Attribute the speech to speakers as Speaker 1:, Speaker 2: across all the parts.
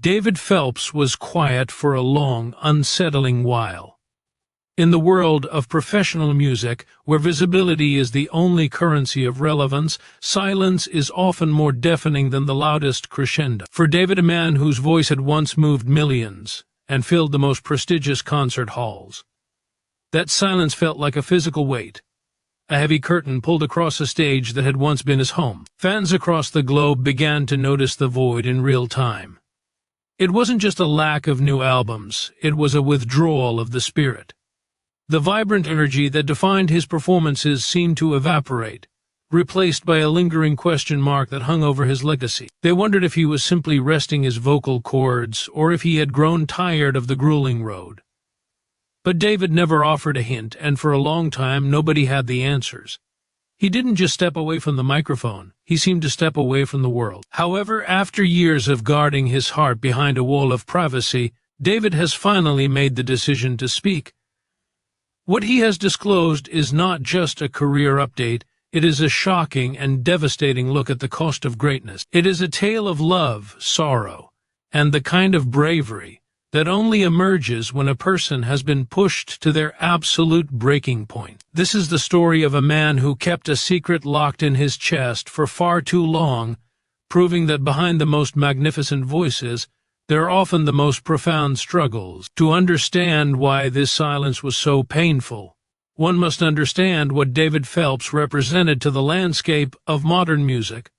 Speaker 1: David Phelps was quiet for a long, unsettling while. In the world of professional music, where visibility is the only currency of relevance, silence is often more deafening than the loudest crescendo. For David, a man whose voice had once moved millions and filled the most prestigious concert halls, that silence felt like a physical weight. A heavy curtain pulled across a stage that had once been his home. Fans across the globe began to notice the void in real time. It wasn't just a lack of new albums, it was a withdrawal of the spirit. The vibrant energy that defined his performances seemed to evaporate, replaced by a lingering question mark that hung over his legacy. They wondered if he was simply resting his vocal cords, or if he had grown tired of the grueling road. But David never offered a hint, and for a long time nobody had the answers. He didn't just step away from the microphone, he seemed to step away from the world. However, after years of guarding his heart behind a wall of privacy, David has finally made the decision to speak. What he has disclosed is not just a career update, it is a shocking and devastating look at the cost of greatness. It is a tale of love, sorrow, and the kind of bravery that only emerges when a person has been pushed to their absolute breaking point. This is the story of a man who kept a secret locked in his chest for far too long, proving that behind the most magnificent voices, there are often the most profound struggles. To understand why this silence was so painful, one must understand what David Phelps represented to the landscape of modern music.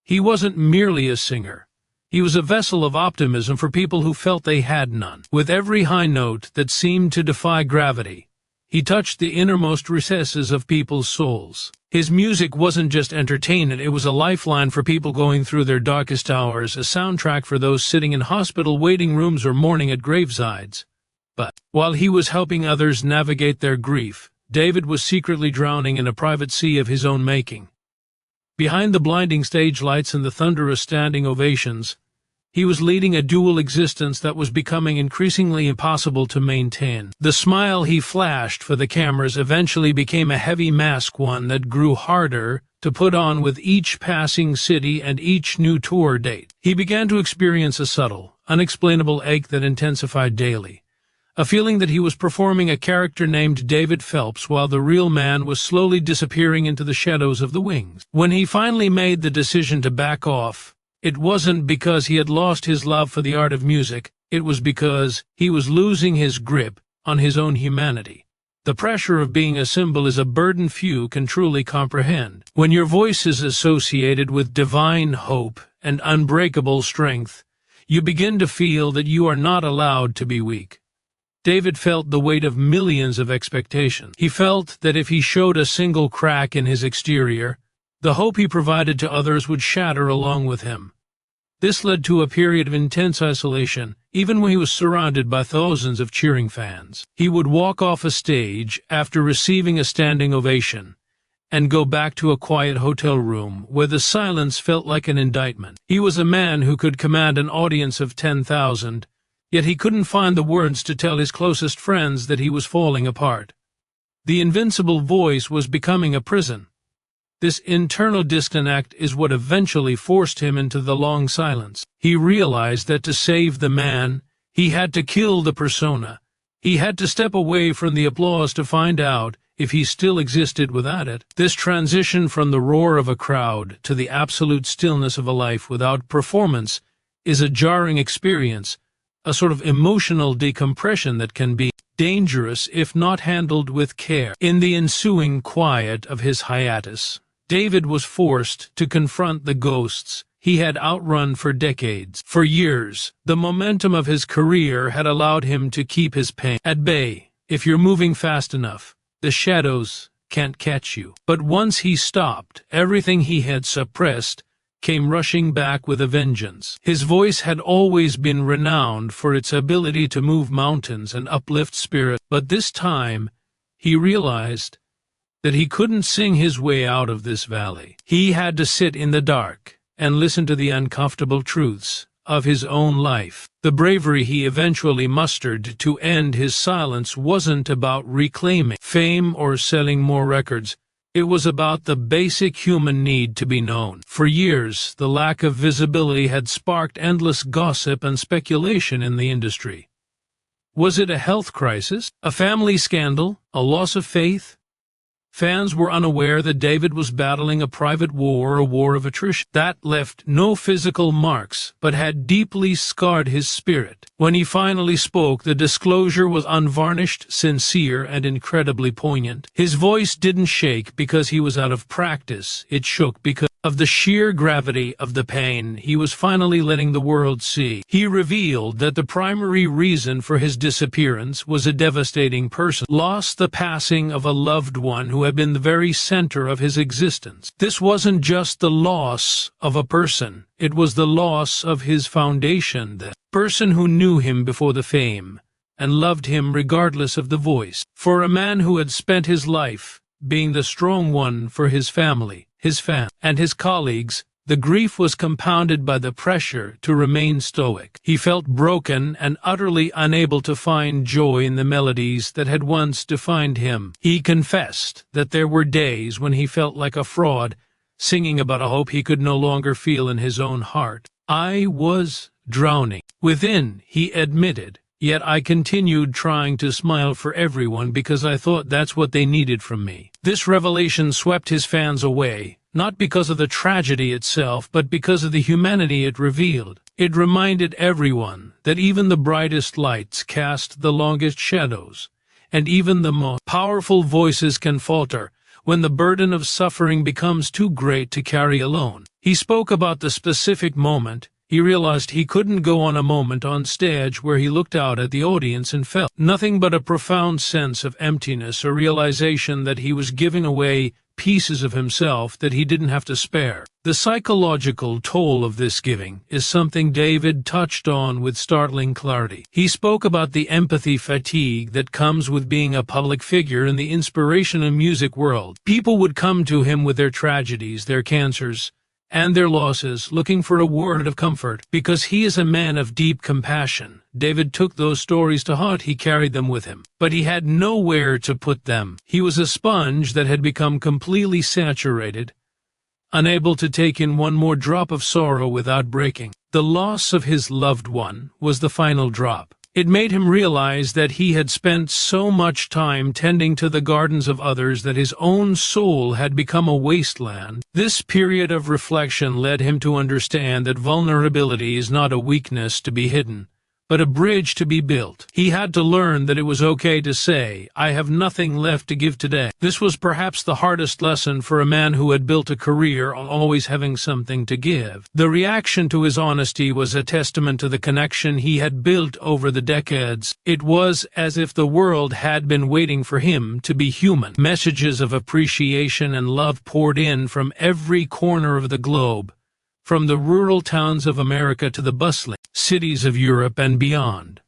Speaker 1: He wasn't merely a singer. He was a vessel of optimism for people who felt they had none. With every high note that seemed to defy gravity, he touched the innermost recesses of people's souls. His music wasn't just entertainment, it was a lifeline for people going through their darkest hours, a soundtrack for those sitting in hospital waiting rooms or mourning at gravesides. But while he was helping others navigate their grief, David was secretly drowning in a private sea of his own making. Behind the blinding stage lights and the thunderous standing ovations, he was leading a dual existence that was becoming increasingly impossible to maintain. The smile he flashed for the cameras eventually became a heavy mask, one that grew harder to put on with each passing city and each new tour date. He began to experience a subtle, unexplainable ache that intensified daily, a feeling that he was performing a character named David Phelps while the real man was slowly disappearing into the shadows of the wings. When he finally made the decision to back off, it wasn't because he had lost his love for the art of music, it was because he was losing his grip on his own humanity. The pressure of being a symbol is a burden few can truly comprehend. When your voice is associated with divine hope and unbreakable strength, you begin to feel that you are not allowed to be weak. David felt the weight of millions of expectations. He felt that if he showed a single crack in his exterior, the hope he provided to others would shatter along with him. This led to a period of intense isolation, even when he was surrounded by thousands of cheering fans. He would walk off a stage after receiving a standing ovation and go back to a quiet hotel room where the silence felt like an indictment. He was a man who could command an audience of 10,000, yet he couldn't find the words to tell his closest friends that he was falling apart. The invincible voice was becoming a prison. This internal disconnect is what eventually forced him into the long silence. He realized that to save the man, he had to kill the persona. He had to step away from the applause to find out if he still existed without it. This transition from the roar of a crowd to the absolute stillness of a life without performance is a jarring experience, a sort of emotional decompression that can be dangerous if not handled with care. In the ensuing quiet of his hiatus, David was forced to confront the ghosts he had outrun for decades. For years, the momentum of his career had allowed him to keep his pain at bay. If you're moving fast enough, the shadows can't catch you. But once he stopped, everything he had suppressed came rushing back with a vengeance. His voice had always been renowned for its ability to move mountains and uplift spirit, but this time he realized that he couldn't sing his way out of this valley. He had to sit in the dark and listen to the uncomfortable truths of his own life. The bravery he eventually mustered to end his silence wasn't about reclaiming fame or selling more records. It was about the basic human need to be known. For years, the lack of visibility had sparked endless gossip and speculation in the industry. Was it a health crisis, a family scandal, a loss of faith? Fans were unaware that David was battling a private war, a war of attrition that left no physical marks, but had deeply scarred his spirit. When he finally spoke, the disclosure was unvarnished, sincere, and incredibly poignant. His voice didn't shake because he was out of practice. It shook because of the sheer gravity of the pain he was finally letting the world see. He revealed that the primary reason for his disappearance was a devastating person lost, the passing of a loved one who had been the very center of his existence. This wasn't just the loss of a person, it was the loss of his foundation, the person who knew him before the fame and loved him regardless of the voice. For a man who had spent his life being the strong one for his family, his fans, and his colleagues, the grief was compounded by the pressure to remain stoic. He felt broken and utterly unable to find joy in the melodies that had once defined him. He confessed that there were days when he felt like a fraud, singing about a hope he could no longer feel in his own heart. "I was drowning within," he admitted. Yet I continued trying to smile for everyone because I thought that's what they needed from me. This revelation swept his fans away, not because of the tragedy itself, but because of the humanity it revealed. It reminded everyone that even the brightest lights cast the longest shadows, and even the most powerful voices can falter when the burden of suffering becomes too great to carry alone. He spoke about the specific moment. He realized he couldn't go on a moment on stage where he looked out at the audience and felt nothing but a profound sense of emptiness, a realization that he was giving away pieces of himself that he didn't have to spare. The psychological toll of this giving is something David touched on with startling clarity. He spoke about the empathy fatigue that comes with being a public figure in the inspirational music world. People would come to him with their tragedies, their cancers, and their losses, looking for a word of comfort. Because he is a man of deep compassion, David took those stories to heart. He carried them with him, but he had nowhere to put them. He was a sponge that had become completely saturated, unable to take in one more drop of sorrow without breaking. The loss of his loved one was the final drop. It made him realize that he had spent so much time tending to the gardens of others that his own soul had become a wasteland. This period of reflection led him to understand that vulnerability is not a weakness to be hidden, but a bridge to be built. He had to learn that it was okay to say, "I have nothing left to give today." This was perhaps the hardest lesson for a man who had built a career on always having something to give. The reaction to his honesty was a testament to the connection he had built over the decades. It was as if the world had been waiting for him to be human. Messages of appreciation and love poured in from every corner of the globe, from the rural towns of America to the bustling cities of Europe and beyond.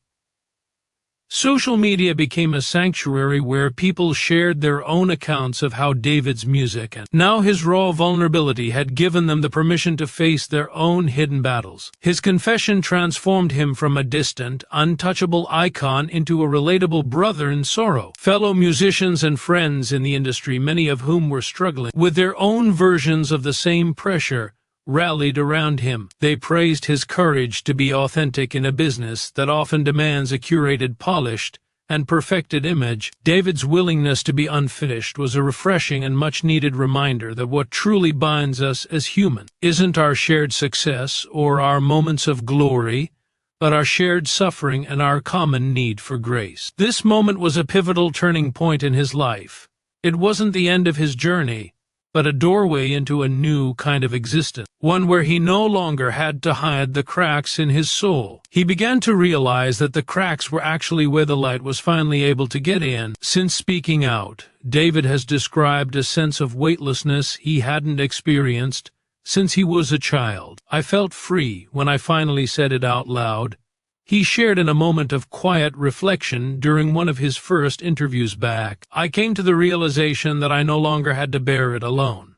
Speaker 1: Social media became a sanctuary where people shared their own accounts of how David's music and now his raw vulnerability had given them the permission to face their own hidden battles. His confession transformed him from a distant, untouchable icon into a relatable brother in sorrow. Fellow musicians and friends in the industry, many of whom were struggling with their own versions of the same pressure, rallied around him. They praised his courage to be authentic in a business that often demands a curated, polished, and perfected image. David's willingness to be unfinished was a refreshing and much-needed reminder that what truly binds us as humans isn't our shared success or our moments of glory, but our shared suffering and our common need for grace. This moment was a pivotal turning point in his life. It wasn't the end of his journey, but a doorway into a new kind of existence, one where he no longer had to hide the cracks in his soul. He began to realize that the cracks were actually where the light was finally able to get in. Since speaking out, David has described a sense of weightlessness he hadn't experienced since he was a child. "I felt free when I finally said it out loud," he shared in a moment of quiet reflection during one of his first interviews back. "I came to the realization that I no longer had to bear it alone.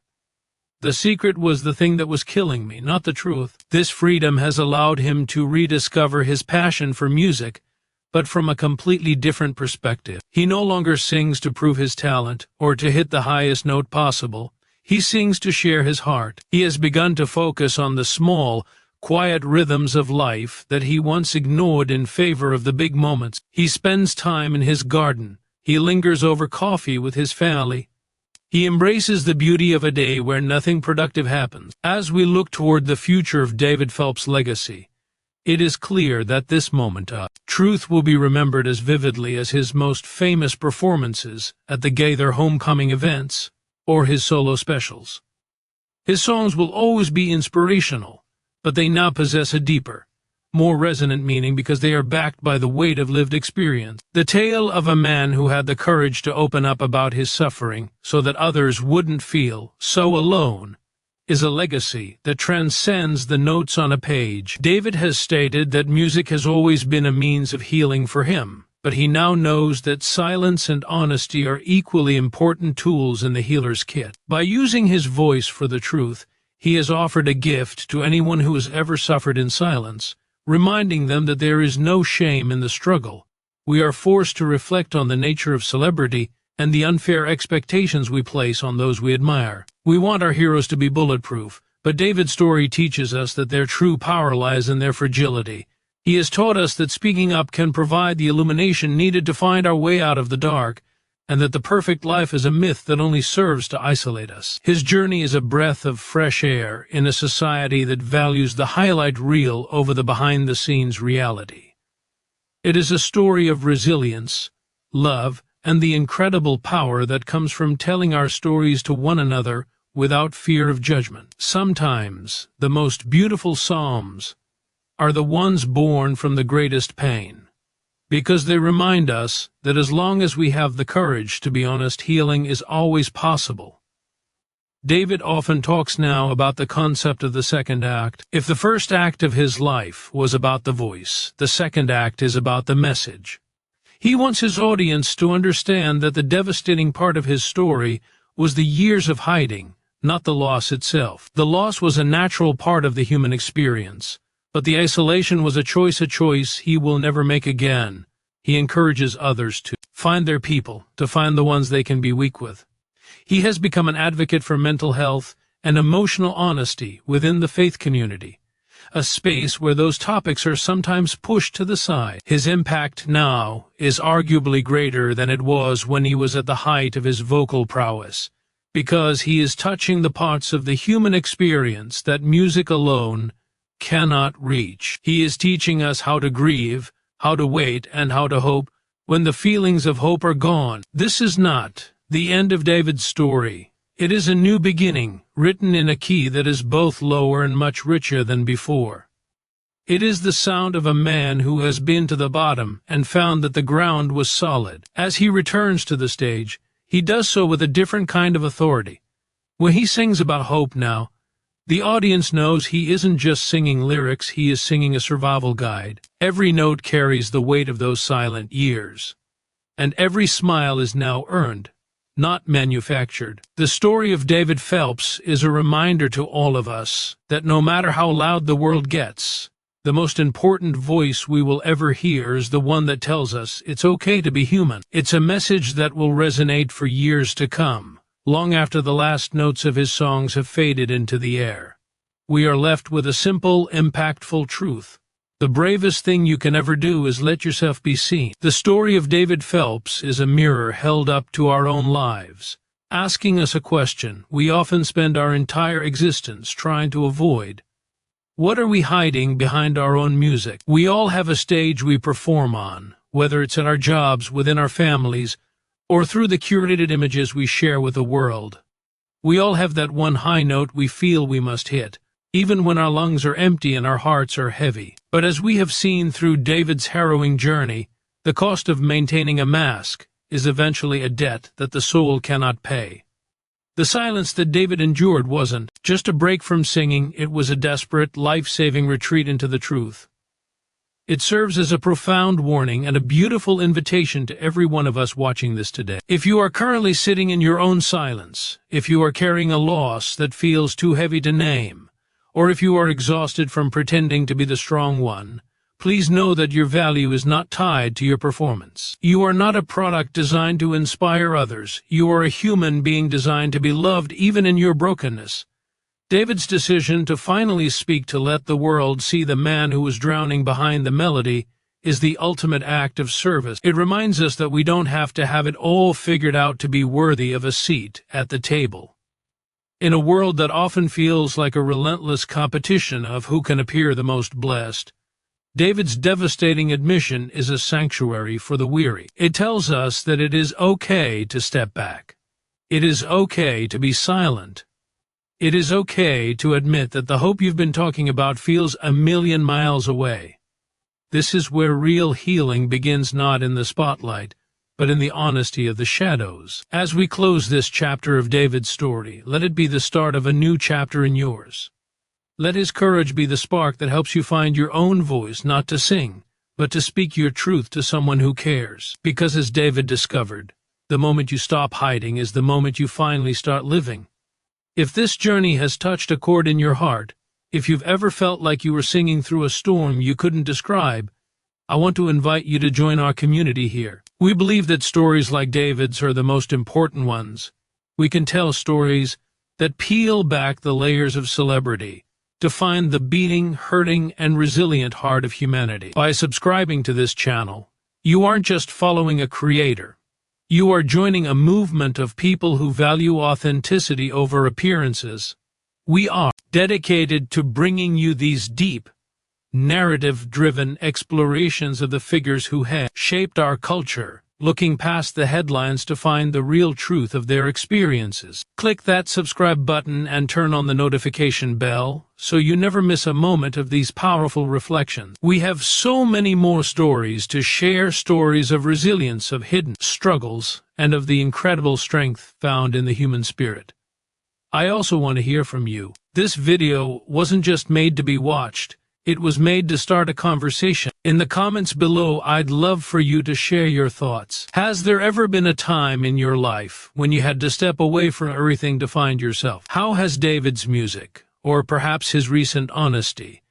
Speaker 1: The secret was the thing that was killing me, not the truth." This freedom has allowed him to rediscover his passion for music, but from a completely different perspective. He no longer sings to prove his talent or to hit the highest note possible. He sings to share his heart. He has begun to focus on the small, quiet rhythms of life that he once ignored in favor of the big moments. He spends time in his garden. He lingers over coffee with his family. He embraces the beauty of a day where nothing productive happens. As we look toward the future of David Phelps' legacy, it is clear that this moment of truth will be remembered as vividly as his most famous performances at the Gaither homecoming events or his solo specials. His songs will always be inspirational, but they now possess a deeper, more resonant meaning because they are backed by the weight of lived experience. The tale of a man who had the courage to open up about his suffering so that others wouldn't feel so alone is a legacy that transcends the notes on a page. David has stated that music has always been a means of healing for him, but he now knows that silence and honesty are equally important tools in the healer's kit. By using his voice for the truth, he has offered a gift to anyone who has ever suffered in silence, reminding them that there is no shame in the struggle. We are forced to reflect on the nature of celebrity and the unfair expectations we place on those we admire. We want our heroes to be bulletproof, but David's story teaches us that their true power lies in their fragility. He has taught us that speaking up can provide the illumination needed to find our way out of the dark, and that the perfect life is a myth that only serves to isolate us. His journey is a breath of fresh air in a society that values the highlight reel over the behind-the-scenes reality. It is a story of resilience, love, and the incredible power that comes from telling our stories to one another without fear of judgment. Sometimes the most beautiful psalms are the ones born from the greatest pain, because they remind us that as long as we have the courage to be honest, healing is always possible. David often talks now about the concept of the second act. If the first act of his life was about the voice, the second act is about the message. He wants his audience to understand that the devastating part of his story was the years of hiding, not the loss itself. The loss was a natural part of the human experience, but the isolation was a choice he will never make again. He encourages others to find their people, to find the ones they can be weak with. He has become an advocate for mental health and emotional honesty within the faith community, a space where those topics are sometimes pushed to the side. His impact now is arguably greater than it was when he was at the height of his vocal prowess, because he is touching the parts of the human experience that music alone cannot reach. He is teaching us how to grieve, how to wait, and how to hope when the feelings of hope are gone. This is not the end of David's story. It is a new beginning, written in a key that is both lower and much richer than before. It is the sound of a man who has been to the bottom and found that the ground was solid. As he returns to the stage, he does so with a different kind of authority. When he sings about hope now, the audience knows he isn't just singing lyrics, he is singing a survival guide. Every note carries the weight of those silent years, and every smile is now earned, not manufactured. The story of David Phelps is a reminder to all of us that no matter how loud the world gets, the most important voice we will ever hear is the one that tells us it's okay to be human. It's a message that will resonate for years to come, long after the last notes of his songs have faded into the air. We are left with a simple, impactful truth. The bravest thing you can ever do is let yourself be seen. The story of David Phelps is a mirror held up to our own lives, asking us a question we often spend our entire existence trying to avoid. What are we hiding behind our own music? We all have a stage we perform on, whether it's at our jobs, within our families, or through the curated images we share with the world. We all have that one high note we feel we must hit, even when our lungs are empty and our hearts are heavy. But as we have seen through David's harrowing journey, the cost of maintaining a mask is eventually a debt that the soul cannot pay. The silence that David endured wasn't just a break from singing, it was a desperate, life-saving retreat into the truth. It serves as a profound warning and a beautiful invitation to every one of us watching this today. If you are currently sitting in your own silence, if you are carrying a loss that feels too heavy to name, or if you are exhausted from pretending to be the strong one, Please know that your value is not tied to your performance. You are not a product designed to inspire others. You are a human being designed to be loved even in your brokenness. David's decision to finally speak to let the world see the man who was drowning behind the melody is the ultimate act of service. It reminds us that we don't have to have it all figured out to be worthy of a seat at the table. In a world that often feels like a relentless competition of who can appear the most blessed, David's devastating admission is a sanctuary for the weary. It tells us that it is okay to step back. It is okay to be silent. It is okay to admit that the hope you've been talking about feels a million miles away. This is where real healing begins, not in the spotlight, but in the honesty of the shadows. As we close this chapter of David's story, let it be the start of a new chapter in yours. Let his courage be the spark that helps you find your own voice, not to sing, but to speak your truth to someone who cares. Because as David discovered, the moment you stop hiding is the moment you finally start living. If this journey has touched a chord in your heart, if you've ever felt like you were singing through a storm you couldn't describe, I want to invite you to join our community here. We believe that stories like David's are the most important ones. We can tell stories that peel back the layers of celebrity to find the beating, hurting, and resilient heart of humanity. By subscribing to this channel, you aren't just following a creator. You are joining a movement of people who value authenticity over appearances. We are dedicated to bringing you these deep, narrative-driven explorations of the figures who have shaped our culture, looking past the headlines to find the real truth of their experiences. Click that subscribe button and turn on the notification bell so you never miss a moment of these powerful reflections. We have so many more stories to share, stories of resilience, of hidden struggles, and of the incredible strength found in the human spirit. I also want to hear from you. This video wasn't just made to be watched. It was made to start a conversation. In the comments below, I'd love for you to share your thoughts. Has there ever been a time in your life when you had to step away from everything to find yourself? How has David's music, or perhaps his recent honesty,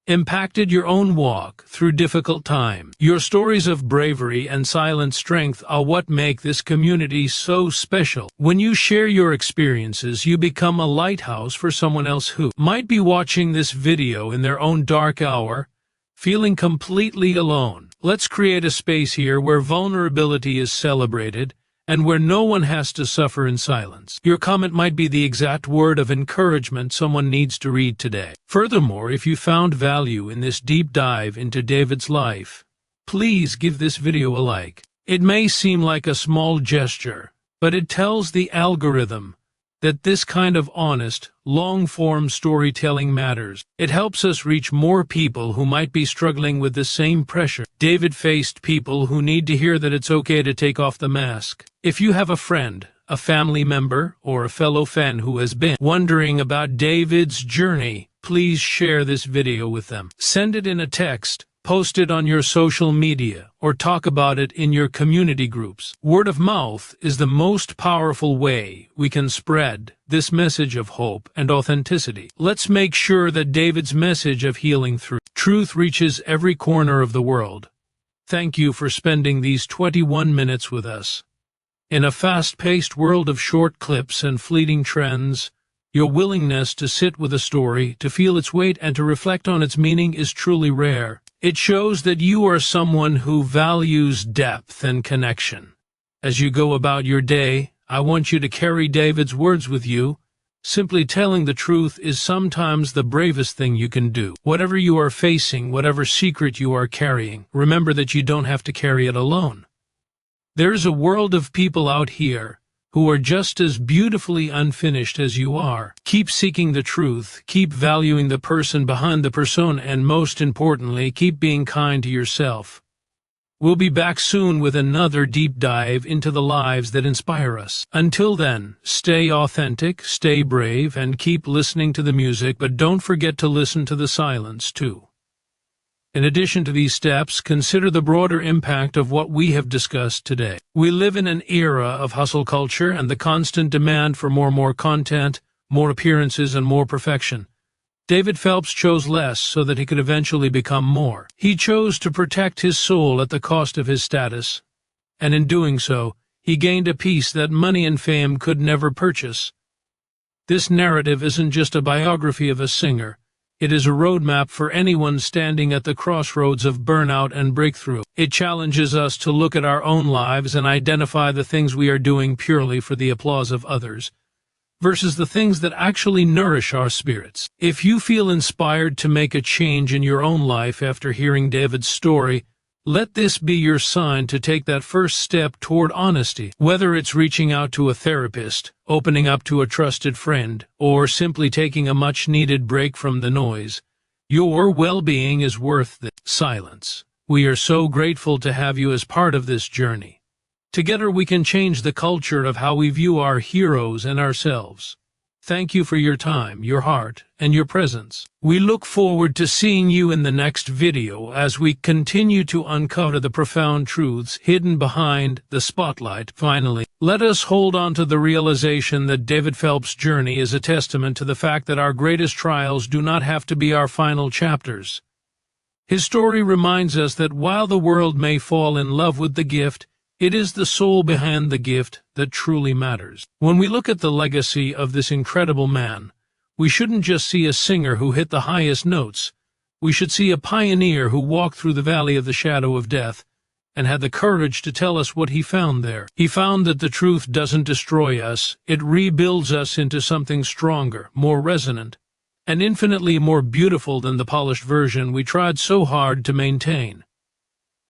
Speaker 1: impacted your own walk through difficult times? Your stories of bravery and silent strength are what make this community so special. When you share your experiences, you become a lighthouse for someone else who might be watching this video in their own dark hour, feeling completely alone. Let's create a space here where vulnerability is celebrated and where no one has to suffer in silence. Your comment might be the exact word of encouragement someone needs to read today. Furthermore, if you found value in this deep dive into David's life, please give this video a like. It may seem like a small gesture, but it tells the algorithm that this kind of honest, long-form storytelling matters. It helps us reach more people who might be struggling with the same pressure. David faced people who need to hear that it's okay to take off the mask. If you have a friend, a family member, or a fellow fan who has been wondering about David's journey, please share this video with them. Send it in a text, post it on your social media, or talk about it in your community groups. Word of mouth is the most powerful way we can spread this message of hope and authenticity. Let's make sure that David's message of healing through truth reaches every corner of the world. Thank you for spending these 21 minutes with us. In a fast-paced world of short clips and fleeting trends, your willingness to sit with a story, to feel its weight, and to reflect on its meaning is truly rare. It shows that you are someone who values depth and connection. As you go about your day, I want you to carry David's words with you. Simply telling the truth is sometimes the bravest thing you can do. Whatever you are facing, whatever secret you are carrying, remember that you don't have to carry it alone. There's a world of people out here who are just as beautifully unfinished as you are. Keep seeking the truth, keep valuing the person behind the persona, and most importantly, keep being kind to yourself. We'll be back soon with another deep dive into the lives that inspire us. Until then, stay authentic, stay brave, and keep listening to the music, but don't forget to listen to the silence too. In addition to these steps, consider the broader impact of what we have discussed today. We live in an era of hustle culture and the constant demand for more content, more appearances, and more perfection. David Phelps chose less so that he could eventually become more. He chose to protect his soul at the cost of his status, and in doing so, he gained a peace that money and fame could never purchase. This narrative isn't just a biography of a singer. It is a roadmap for anyone standing at the crossroads of burnout and breakthrough. It challenges us to look at our own lives and identify the things we are doing purely for the applause of others, versus the things that actually nourish our spirits. If you feel inspired to make a change in your own life after hearing David's story, let this be your sign to take that first step toward honesty. Whether it's reaching out to a therapist, opening up to a trusted friend, or simply taking a much-needed break from the noise, your well-being is worth the silence. We are so grateful to have you as part of this journey. Together we can change the culture of how we view our heroes and ourselves. Thank you for your time, your heart, and your presence. We look forward to seeing you in the next video as we continue to uncover the profound truths hidden behind the spotlight. Finally, let us hold on to the realization that David Phelps' journey is a testament to the fact that our greatest trials do not have to be our final chapters. His story reminds us that while the world may fall in love with the gift, it is the soul behind the gift that truly matters. When we look at the legacy of this incredible man, we shouldn't just see a singer who hit the highest notes. We should see a pioneer who walked through the valley of the shadow of death and had the courage to tell us what he found there. He found that the truth doesn't destroy us, it rebuilds us into something stronger, more resonant, and infinitely more beautiful than the polished version we tried so hard to maintain.